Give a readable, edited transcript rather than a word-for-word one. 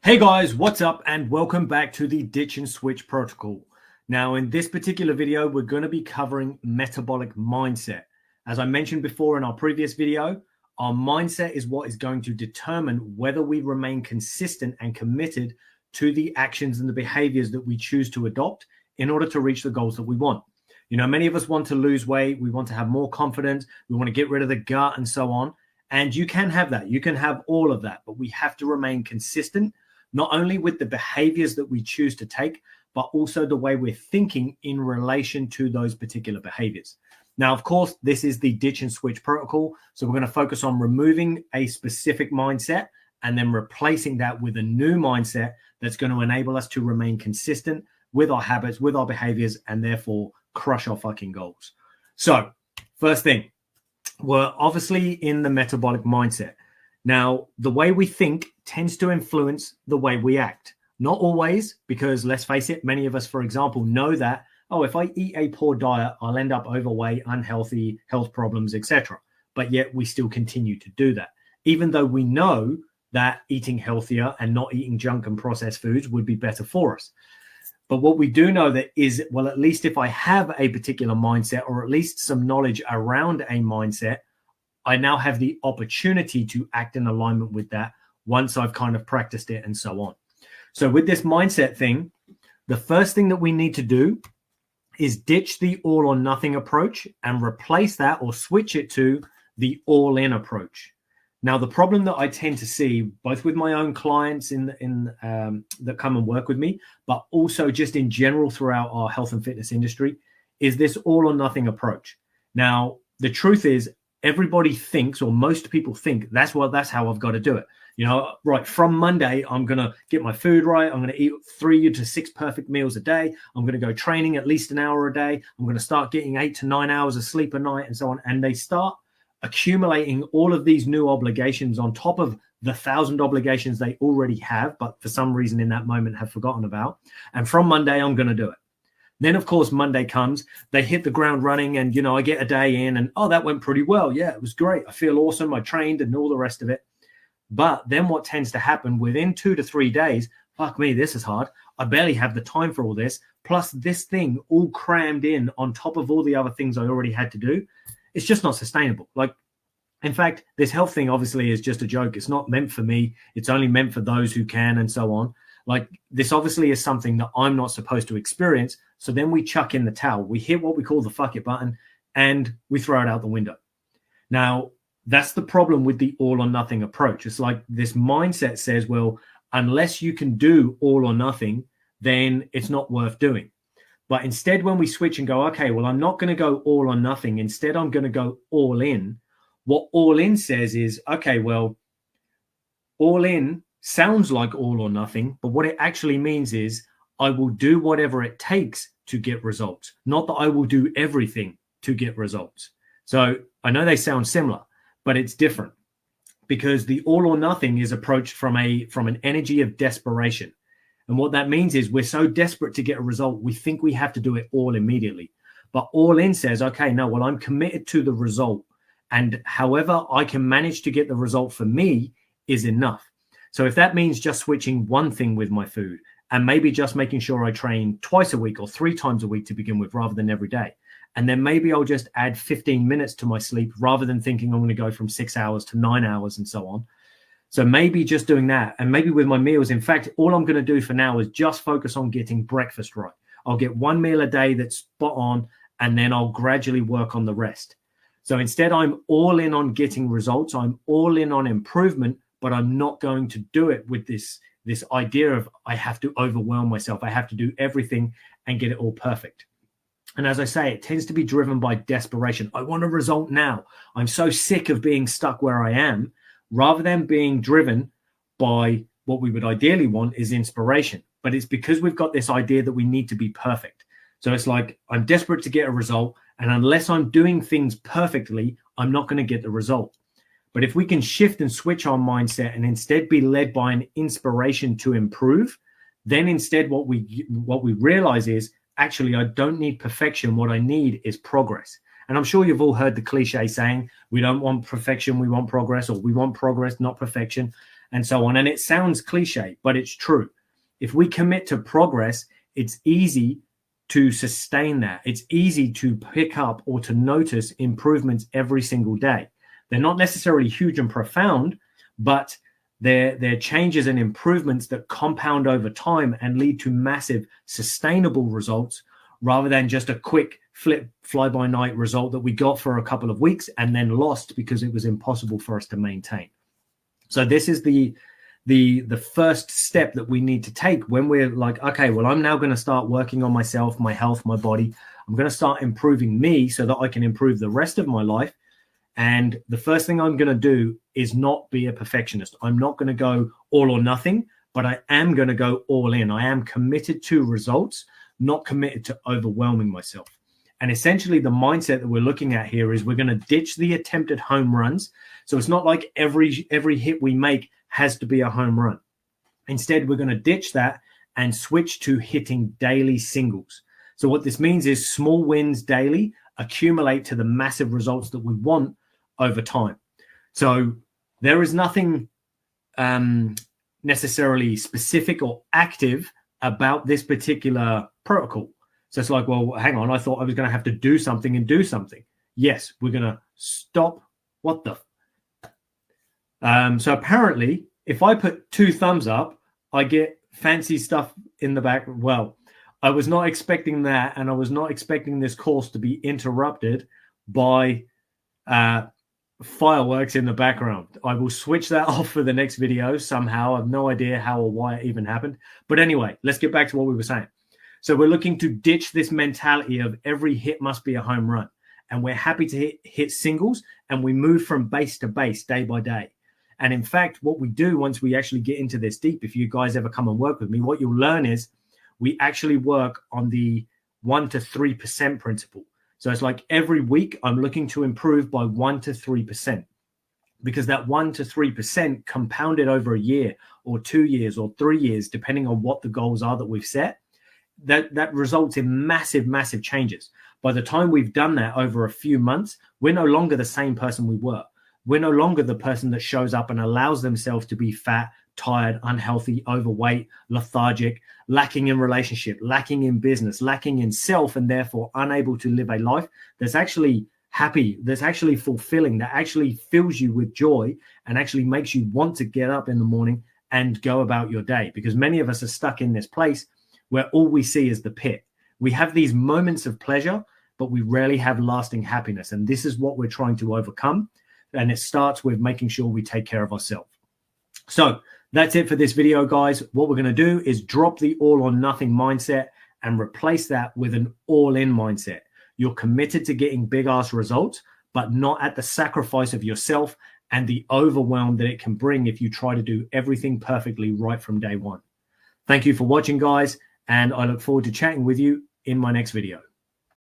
Hey guys, what's up and welcome back to the Ditch and Switch protocol. Now in this particular video, we're going to be covering metabolic mindset. As I mentioned before in our previous video, our mindset is what is going to determine whether we remain consistent and committed to the actions and the behaviors that we choose to adopt in order to reach the goals that we want. You know, many of us want to lose weight, we want to have more confidence, we want to get rid of the gut and so on. And you can have that, you can have all of that, but we have to remain consistent not only with the behaviors that we choose to take, but also the way we're thinking in relation to those particular behaviors. Now, of course, this is the ditch and switch protocol. So we're going to focus on removing a specific mindset and then replacing that with a new mindset that's going to enable us to remain consistent with our habits, with our behaviors, and therefore crush our fucking goals. So first thing, we're obviously in the metabolic mindset. Now, the way we think tends to influence the way we act. Not always, because let's face it, many of us, for example, know that, oh, if I eat a poor diet, I'll end up overweight, unhealthy, health problems, etc. But yet we still continue to do that, even though we know that eating healthier and not eating junk and processed foods would be better for us. But what we do know that is, well, at least if I have a particular mindset or at least some knowledge around a mindset, I now have the opportunity to act in alignment with that once I've kind of practiced it and so on. So with this mindset thing, the first thing that we need to do is ditch the all or nothing approach and replace that or switch it to the all in approach. Now, the problem that I tend to see both with my own clients that come and work with me, but also just in general throughout our health and fitness industry, is this all or nothing approach. Now, the truth is, everybody thinks, or most people think, that's how I've got to do it. You know, right, from Monday, I'm going to get my food right. I'm going to eat 3 to 6 perfect meals a day. I'm going to go training at least an hour a day. I'm going to start getting 8 to 9 hours of sleep a night and so on. And they start accumulating all of these new obligations on top of the 1,000 obligations they already have, but for some reason in that moment have forgotten about. And from Monday, I'm going to do it. Then, of course, Monday comes, they hit the ground running and, you know, I get a day in and, oh, that went pretty well. Yeah, it was great. I feel awesome. I trained and all the rest of it. But then what tends to happen within 2 to 3 days, fuck me, this is hard. I barely have the time for all this. Plus this thing all crammed in on top of all the other things I already had to do. It's just not sustainable. Like, in fact, this health thing obviously is just a joke. It's not meant for me. It's only meant for those who can and so on. Like, this obviously is something that I'm not supposed to experience. So then we chuck in the towel. We hit what we call the fuck it button and we throw it out the window. Now, that's the problem with the all or nothing approach. It's like this mindset says, well, unless you can do all or nothing, then it's not worth doing. But instead, when we switch and go, okay, well, I'm not going to go all or nothing. Instead, I'm going to go all in. What all in says is, okay, well, all in sounds like all or nothing, but what it actually means is I will do whatever it takes to get results, not that I will do everything to get results. So I know they sound similar, but it's different because the all or nothing is approached from an energy of desperation. And what that means is we're so desperate to get a result, we think we have to do it all immediately. But all in says, okay, no, well, I'm committed to the result. And however I can manage to get the result for me is enough. So if that means just switching one thing with my food and maybe just making sure I train twice a week or 3 times a week to begin with rather than every day, and then maybe I'll just add 15 minutes to my sleep rather than thinking I'm going to go from 6 hours to 9 hours and so on. So maybe just doing that, and maybe with my meals, in fact, all I'm going to do for now is just focus on getting breakfast right. I'll get 1 meal a day that's spot on, and then I'll gradually work on the rest. So instead, I'm all in on getting results. I'm all in on improvement, but I'm not going to do it with this idea of I have to overwhelm myself. I have to do everything and get it all perfect. And as I say, it tends to be driven by desperation. I want a result now. I'm so sick of being stuck where I am, rather than being driven by what we would ideally want is inspiration. But it's because we've got this idea that we need to be perfect. So it's like, I'm desperate to get a result. And unless I'm doing things perfectly, I'm not going to get the result. But if we can shift and switch our mindset and instead be led by an inspiration to improve, then instead what we realize is, actually, I don't need perfection. What I need is progress. And I'm sure you've all heard the cliche saying, we don't want perfection, we want progress, or we want progress, not perfection. and so on. And it sounds cliche, but it's true. If we commit to progress, it's easy to sustain that. It's easy to pick up or to notice improvements every single day. They're not necessarily huge and profound, but they're changes and improvements that compound over time and lead to massive sustainable results, rather than just a quick fly-by-night result that we got for a couple of weeks and then lost because it was impossible for us to maintain. So this is the first step that we need to take when we're like, okay, well, I'm now going to start working on myself, my health, my body. I'm going to start improving me so that I can improve the rest of my life. And the first thing I'm going to do is not be a perfectionist. I'm not going to go all or nothing, but I am going to go all in. I am committed to results, not committed to overwhelming myself. And essentially the mindset that we're looking at here is we're going to ditch the attempted home runs. So it's not like every hit we make has to be a home run. Instead, we're going to ditch that and switch to hitting daily singles. So what this means is small wins daily accumulate to the massive results that we want over time. So there is nothing necessarily specific or active about this particular protocol. So it's like, well, hang on, I thought I was going to have to do something and do something. Yes, we're going to stop. What the? So apparently, if I put 2 thumbs up, I get fancy stuff in the back. Well, I was not expecting that, and I was not expecting this course to be interrupted by fireworks in the background. I will switch that off for the next video somehow. I have no idea how or why it even happened. But anyway, let's get back to what we were saying. So we're looking to ditch this mentality of every hit must be a home run. And we're happy to hit singles, and we move from base to base day by day. And in fact, what we do once we actually get into this deep, if you guys ever come and work with me, what you'll learn is we actually work on the 1 to 3% principle. So it's like every week I'm looking to improve by 1 to 3%, because that 1 to 3% compounded over a year or 2 years or 3 years, depending on what the goals are that we've set, that results in massive, massive changes. By the time we've done that over a few months, we're no longer the same person we were. We're no longer the person that shows up and allows themselves to be fat, tired, unhealthy, overweight, lethargic, lacking in relationship, lacking in business, lacking in self, and therefore unable to live a life that's actually happy, that's actually fulfilling, that actually fills you with joy and actually makes you want to get up in the morning and go about your day. Because many of us are stuck in this place where all we see is the pit. We have these moments of pleasure, but we rarely have lasting happiness. And this is what we're trying to overcome. And it starts with making sure we take care of ourselves. So that's it for this video, guys. What we're going to do is drop the all or nothing mindset and replace that with an all-in mindset. You're committed to getting big ass results, but not at the sacrifice of yourself and the overwhelm that it can bring if you try to do everything perfectly right from day one. Thank you for watching, guys, and I look forward to chatting with you in my next video.